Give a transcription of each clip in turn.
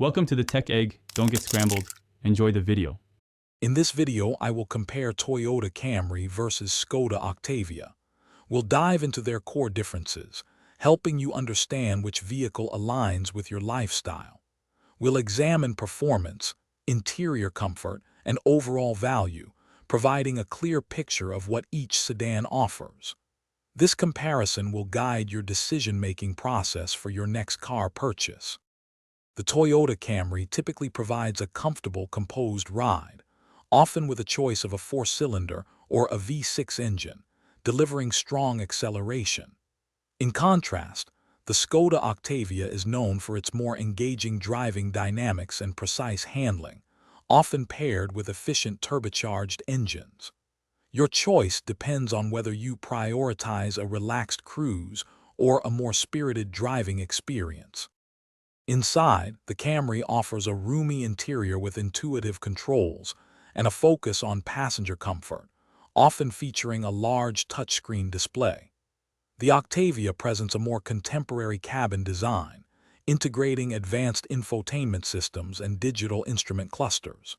Welcome to the Tech Egg. Don't get scrambled. Enjoy the video. In this video, I will compare Toyota Camry versus Skoda Octavia. We'll dive into their core differences, helping you understand which vehicle aligns with your lifestyle. We'll examine performance, interior comfort, and overall value, providing a clear picture of what each sedan offers. This comparison will guide your decision-making process for your next car purchase. The Toyota Camry typically provides a comfortable, composed ride, often with a choice of a 4-cylinder or a V6 engine, delivering strong acceleration. In contrast, the Skoda Octavia is known for its more engaging driving dynamics and precise handling, often paired with efficient turbocharged engines. Your choice depends on whether you prioritize a relaxed cruise or a more spirited driving experience. Inside, the Camry offers a roomy interior with intuitive controls and a focus on passenger comfort, often featuring a large touchscreen display. The Octavia presents a more contemporary cabin design, integrating advanced infotainment systems and digital instrument clusters.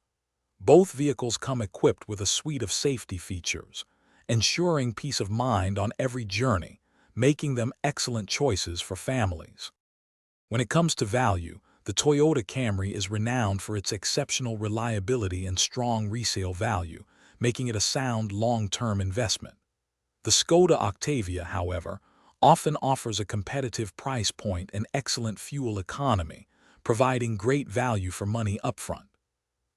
Both vehicles come equipped with a suite of safety features, ensuring peace of mind on every journey, making them excellent choices for families. When it comes to value, the Toyota Camry is renowned for its exceptional reliability and strong resale value, making it a sound long-term investment. The Skoda Octavia, however, often offers a competitive price point and excellent fuel economy, providing great value for money upfront.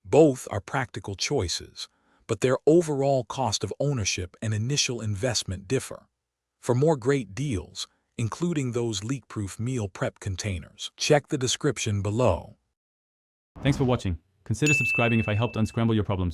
Both are practical choices, but their overall cost of ownership and initial investment differ. For more great deals, including those leak-proof meal prep containers, check the description below. Thanks for watching. Consider subscribing if I helped unscramble your problems.